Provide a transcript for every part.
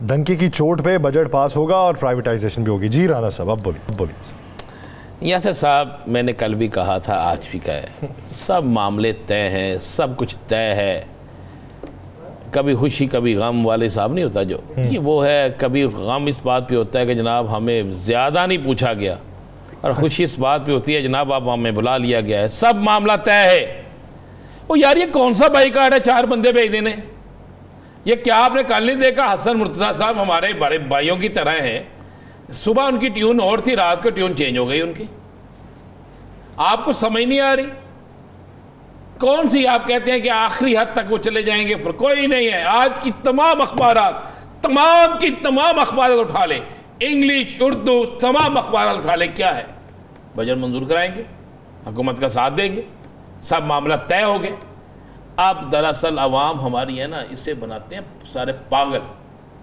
डंकी की चोट पे बजट पास होगा और प्राइवेटाइजेशन भी होगी। जी राणा साहब, अब बोलिए। यासर साहब, मैंने कल भी कहा था, आज भी कहा, सब मामले तय हैं, सब कुछ तय है। कभी खुशी कभी गम वाले साहब नहीं होता जो, ये वो है। कभी गम इस बात पे होता है कि जनाब हमें ज़्यादा नहीं पूछा गया, और खुशी इस बात पे होती है जनाब अब हमें बुला लिया गया है, सब मामला तय है। ओ यार, ये कौन सा बाईकाट है 4 बंदे भेज देने? ये क्या आपने कल नहीं देखा? हसन मुर्तज़ा साहब हमारे बड़े भाइयों की तरह हैं। सुबह उनकी ट्यून और थी, रात को ट्यून चेंज हो गई उनकी। आपको समझ नहीं आ रही कौन सी? आप कहते हैं कि आखिरी हद तक वो चले जाएंगे, फिर कोई नहीं है। आज की तमाम अखबारात, तमाम की तमाम अखबारात उठा ले, इंग्लिश उर्दू तमाम अखबारात उठा ले, क्या है? बजट मंजूर कराएंगे, हुकूमत का साथ देंगे, सब मामला तय हो गए। अब दरअसल अवाम हमारी है ना, इसे बनाते हैं सारे पागल।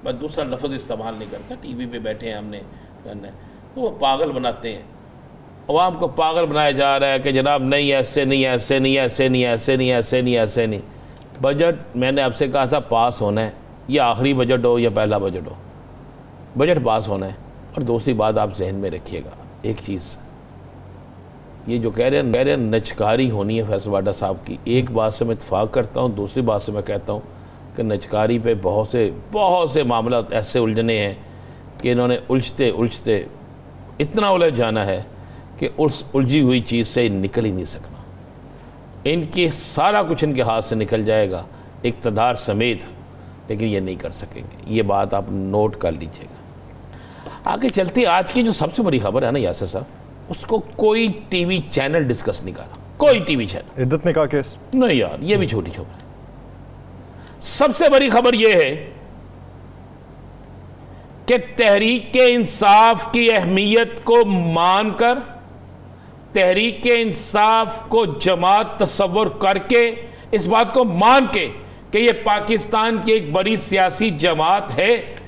मैं दूसरा लफ्ज़ इस्तेमाल नहीं करता, टीवी पे बैठे हैं हमने करना है, तो वो पागल बनाते हैं। अवाम को पागल बनाया जा रहा है कि जनाब नहीं, ऐसे नहीं, ऐसे नहीं, ऐसे नहीं, ऐसे नहीं, ऐसे नहीं, ऐसे नहीं। बजट मैंने आपसे कहा था पास होना है, या आखिरी बजट हो या पहला बजट हो, बजट पास होना है। और दूसरी बात आप जहन में रखिएगा एक चीज़, ये जो कह रहे हैं नचकारी होनी है फैसल वाडा साहब की, एक बात से मैं इत्तेफाक करता हूँ, दूसरी बात से मैं कहता हूँ कि नचकारी पे बहुत से मामला ऐसे उलझने हैं कि इन्होंने उलझते उलझते इतना उलझ जाना है कि उस उलझी हुई चीज़ से निकल ही नहीं सकना। इनके सारा कुछ इनके हाथ से निकल जाएगा, इक़्तिदार समेत, लेकिन ये नहीं कर सकेंगे। ये बात आप नोट कर लीजिएगा। आगे चलते आज की जो सबसे बड़ी खबर है ना यासर साहब, उसको कोई टीवी चैनल डिस्कस नहीं कर रहा, कोई टीवी चैनल। इद्दत ने कहा केस नहीं यार, ये भी छोटी खबर है। सबसे बड़ी खबर यह है कि तहरीक इंसाफ की अहमियत को मानकर, तहरीक इंसाफ को जमात तस्वुर करके, इस बात को मान के कि ये पाकिस्तान की एक बड़ी सियासी जमात है,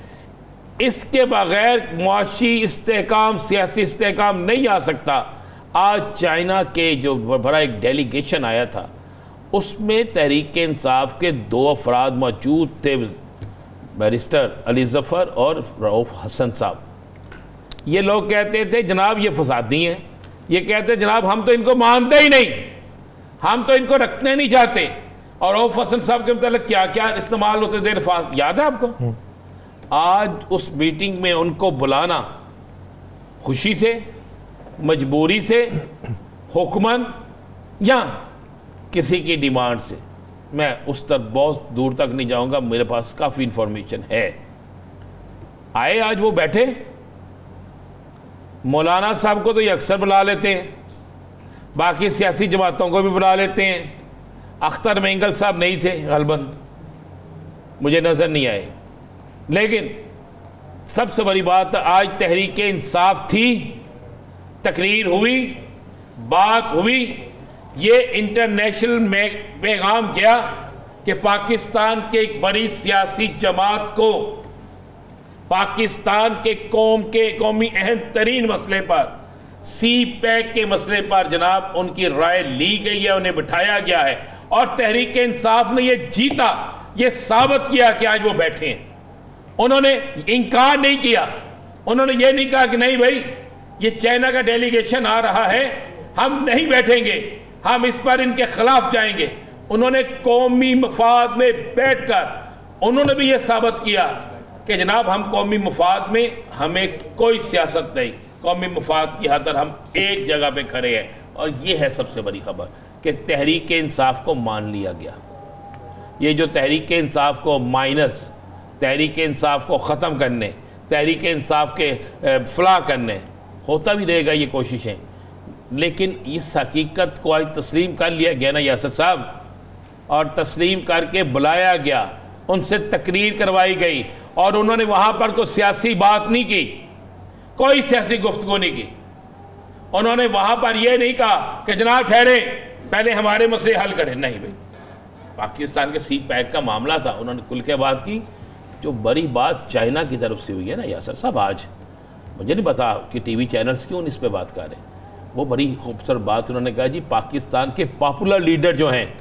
इसके बगैर मुआशी इस्तेहकाम, सियासी इस्तेहकाम नहीं आ सकता। आज चाइना के जो बड़ा एक डेलीगेशन आया था, उसमें तहरीक इंसाफ के 2 अफराद मौजूद थे, बैरिस्टर अली ज़फ़र और रऊफ़ हसन साहब। ये लोग कहते थे जनाब ये फसादी हैं, ये कहते जनाब हम तो इनको मानते ही नहीं, हम तो इनको रखने नहीं चाहते। और रऊफ़ हसन साहब के मतलब क्या क्या इस्तेमाल होते थे अल्फाज, याद है आपको? आज उस मीटिंग में उनको बुलाना खुशी से, मजबूरी से, हुक्मन या किसी की डिमांड से, मैं उस तरफ बहुत दूर तक नहीं जाऊंगा, मेरे पास काफ़ी इंफॉर्मेशन है। आए आज वो बैठे, मौलाना साहब को तो ये अक्सर बुला लेते हैं, बाकी सियासी जमातों को भी बुला लेते हैं। अख्तर मेंगल साहब नहीं थे गलबन, मुझे नज़र नहीं आए। लेकिन सबसे बड़ी बात, आज तहरीक इंसाफ थी, तकरीर हुई, बात हुई, ये इंटरनेशनल में पैगाम गया कि पाकिस्तान के एक बड़ी सियासी जमात को पाकिस्तान के कौमी अहम तरीन मसले पर, सी पैक के मसले पर जनाब उनकी राय ली गई है, उन्हें बिठाया गया है। और तहरीक इंसाफ ने ये जीता, ये साबित किया कि आज वो बैठे हैं। उन्होंने इनकार नहीं किया, उन्होंने ये नहीं कहा कि नहीं भाई ये चाइना का डेलीगेशन आ रहा है, हम नहीं बैठेंगे, हम इस पर इनके खिलाफ जाएंगे। उन्होंने कौमी मफाद में बैठकर उन्होंने भी ये साबित किया कि जनाब हम कौमी मफाद में, हमें कोई सियासत नहीं, कौमी मफाद की खातिर हम एक जगह पे खड़े हैं। और ये है सबसे बड़ी खबर कि तहरीक इंसाफ को मान लिया गया। ये जो तहरीक इंसाफ को माइनस, तहरीक इंसाफ को ख़त्म करने, तहरीक इंसाफ के फलाह करने, होता भी रहेगा ये कोशिशें, लेकिन इस हकीकत को आज तस्लीम कर लिया गया ना यासर साहब, और तस्लीम करके बुलाया गया, उनसे तकरीर करवाई गई, और उन्होंने वहाँ पर कोई सियासी बात नहीं की, कोई सियासी गुफ्तगू नहीं की। उन्होंने वहाँ पर यह नहीं कहा कि जनाब ठहरे पहले हमारे मसले हल करें, नहीं भाई। पाकिस्तान के सी पैक का मामला था, उन्होंने खुल के बात की। जो बड़ी बात चाइना की तरफ से हुई है ना यासर साहब, आज मुझे नहीं पता कि टीवी चैनल्स क्यों इस पर बात कर रहे हैं, वो बड़ी खूबसूरत बात उन्होंने कहा जी, पाकिस्तान के पॉपुलर लीडर जो हैं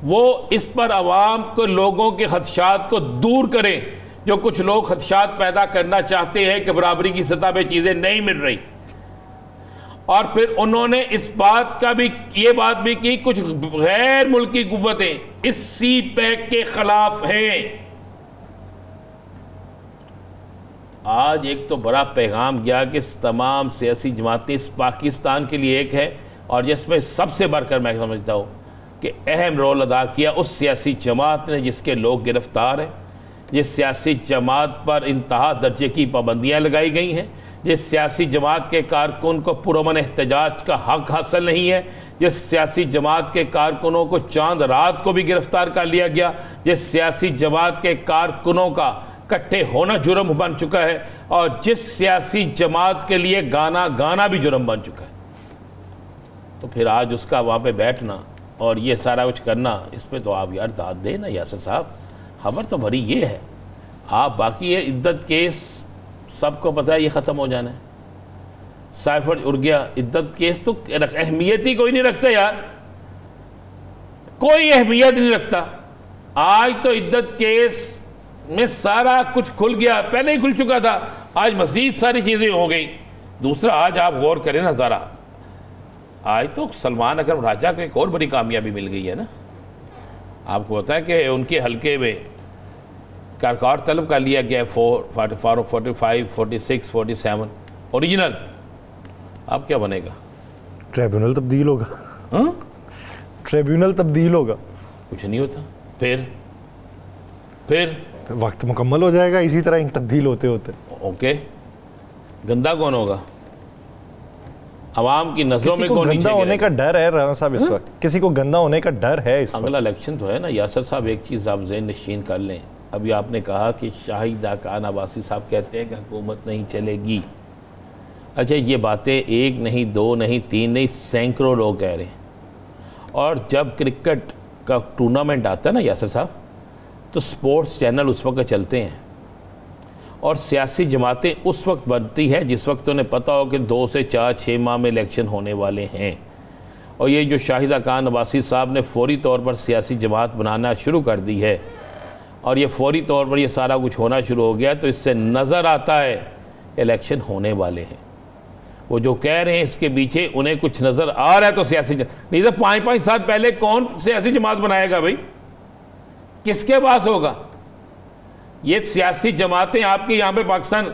वो इस पर आवाम को, लोगों के खदशात को दूर करें जो कुछ लोग खदशात पैदा करना चाहते हैं कि बराबरी की सतह पे चीज़ें नहीं मिल रही। और फिर उन्होंने इस बात का भी ये बात भी की कुछ गैर मुल्की कुव्वतें इस सी पैक के खिलाफ हैं। आज एक तो बड़ा पैगाम गया कि तमाम सियासी जमातें इस पाकिस्तान के लिए एक है, और जिसमें सबसे बढ़कर मैं समझता हूँ कि अहम रोल अदा किया उस सियासी जमात ने जिसके लोग गिरफ्तार हैं, जिस सियासी जमात पर इंतहा दर्जे की पाबंदियाँ लगाई गई हैं, जिस सियासी जमात के कारकुन को पुरअमन एहतजाज का हक हासिल नहीं है, जिस सियासी जमात के कारकुनों को चांद रात को भी गिरफ्तार कर लिया गया, जिस सियासी जमात के कारकुनों का इकट्ठे होना जुर्म बन चुका है, और जिस सियासी जमात के लिए गाना गाना भी जुर्म बन चुका है। तो फिर आज उसका वहाँ पे बैठना और ये सारा कुछ करना, इस पर तो आप यार दाद दें ना यासर साहब। खबर तो भरी ये है, आप बाकी ये इद्दत केस सबको पता है ये ख़त्म हो जाना है। साइफर उड़ गया, इद्दत केस तो अहमियत ही कोई नहीं रखता यार, कोई अहमियत नहीं रखता। आज तो इद्दत केस में सारा कुछ खुल गया, पहले ही खुल चुका था, आज मज़ीद सारी चीज़ें हो गई। दूसरा, आज आप गौर करें ना ज़रा, आज तो सलमान अकरम राजा को एक और बड़ी कामयाबी मिल गई है ना। आपको पता है कि उनके हलके में कारकार तलब कर लिया गया 45, 46, 47 ओरिजिनल। अब क्या बनेगा? ट्रिब्यूनल तब्दील होगा। हाँ, ट्रिब्यूनल तब्दील होगा, कुछ नहीं होता। फिर वक्त मुकम्मल हो जाएगा इसी तरह तब्दील होते होते। ओके, गंदा कौन होगा? आवाम की नजरों में कौन गंदा होने का डर है राना साहब इस वक्त, किसी को गंदा होने का डर है इस अगला इलेक्शन तो है ना यासर साहब। एक चीज़ आप ज़हन नशीन कर लें, अभी आपने कहा कि शाहिदा खान अब्बासी साहब कहते हैं कि हुकूमत नहीं चलेगी। अच्छा, ये बातें एक नहीं, दो नहीं, तीन नहीं, सैकड़ों लोग कह रहे हैं। और जब क्रिकेट का टूर्नामेंट आता है ना यासर साहब, तो स्पोर्ट्स चैनल उस वक्त चलते हैं और सियासी जमातें उस वक्त बनती है जिस वक्त उन्हें पता हो कि 2 से 4-6 माह में इलेक्शन होने वाले हैं। और ये जो शाहिदा खान अब्बासी साहब ने फौरी तौर पर सियासी जमात बनाना शुरू कर दी है और ये फौरी तौर पर ये सारा कुछ होना शुरू हो गया, तो इससे नज़र आता है इलेक्शन होने वाले हैं। वो जो कह रहे हैं इसके पीछे उन्हें कुछ नज़र आ रहा है, तो सियासी नहीं तो 5-5 साल पहले कौन सियासी जमात बनाएगा भाई? किसके पास होगा? ये सियासी जमातें आपके यहाँ पे पाकिस्तान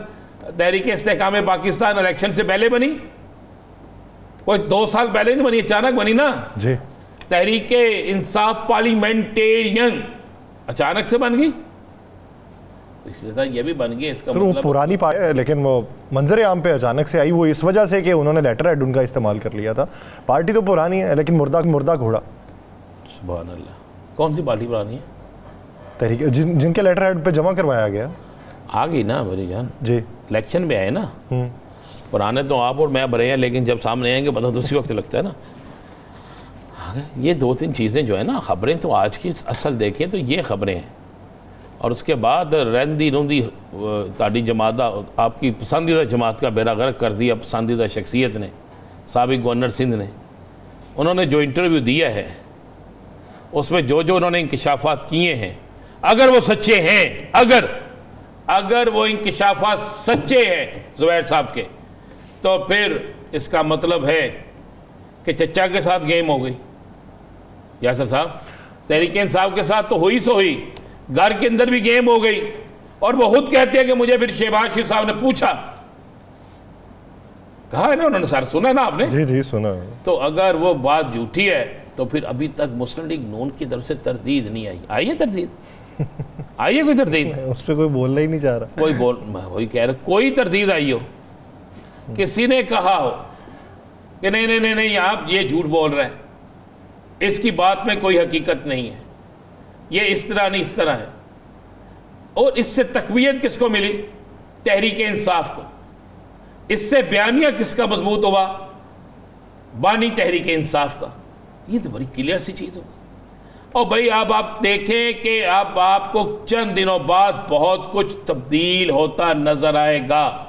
तहरीक इस्तेहकाम पाकिस्तान इलेक्शन से पहले बनी, कोई 2 साल पहले नहीं बनी, अचानक बनी ना जी। तहरीक इंसाफ पार्लियामेंटेरियन अचानक से बन गई, तो इसी तरह ये भी बन गई। इसका तो मतलब पुरानी पार्टी है, लेकिन वो मंजर आम पे अचानक से आई, वो इस वजह से कि उन्होंने लेटर हेड उनका इस्तेमाल कर लिया था। पार्टी तो पुरानी है, लेकिन मुर्दा घोड़ा। सुभान अल्लाह, कौन सी पार्टी पुरानी है? तहरीक जिनके लेटर हेड पे जमा करवाया गया आ गई ना मेरी जान जी, इलेक्शन में आए ना। पुराने तो आप और मैं भरे हैं, लेकिन जब सामने आएंगे पता तो उसी वक्त लगता है ना। ये 2-3 चीज़ें जो है ना, खबरें तो आज की असल देखें तो ये खबरें हैं। और उसके बाद रंदी रूंदी ताड़ी जमात, आपकी पसंदीदा जमात का बेड़ा गर्क कर दिया पसंदीदा शख्सियत ने, साबिक गवर्नर सिंध ने। उन्होंने जो इंटरव्यू दिया है उसमें जो उन्होंने इंकशाफात किए हैं, अगर वो सच्चे हैं, अगर वो इंकशाफात सच्चे हैं ज़ुबैर साहब के, तो फिर इसका मतलब है कि चचा के साथ गेम हो गई। यासर साहब, तहरीक इंसाफ के साथ तो हुई सो हुई, घर के अंदर भी गेम हो गई। और वो खुद कहते हैं कि मुझे फिर शहबाज शरीफ साहब ने पूछा, कहा है ना उन्होंने, सर सुना ना आपने? जी जी सुना। तो अगर वो बात झूठी है तो फिर अभी तक मुस्लिम लीग नून की तरफ से तरदीद नहीं आई। आई है तरदीद? आई है कोई तरदीद? उस पर कोई बोलना ही नहीं चाह रहा। कोई वही कह रहा, कोई तरदीद आई हो, किसी ने कहा हो कि नहीं नहीं नहीं नहीं आप ये झूठ बोल रहे हैं, इसकी बात में कोई हकीकत नहीं है, ये इस तरह नहीं इस तरह है। और इससे तकवीयत किसको मिली? तहरीक इंसाफ को। इससे बयानिया किसका मजबूत हुआ? बानी तहरीक इंसाफ का। ये तो बड़ी क्लियर सी चीज़ हो। और भाई अब आप देखें कि अब आपको चंद दिनों बाद बहुत कुछ तब्दील होता नजर आएगा।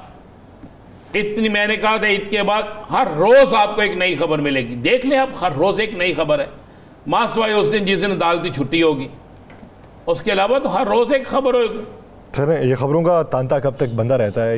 इतनी मैंने कहा था, ईद के बाद हर रोज़ आपको एक नई खबर मिलेगी। देख लें आप, हर रोज़ एक नई खबर है। मासवाई उस दिन जिस दिन अदालती छुट्टी होगी, उसके अलावा तो हर रोज़ एक खबर होगी। सर ये खबरों का तांता कब तक बंदा रहता है?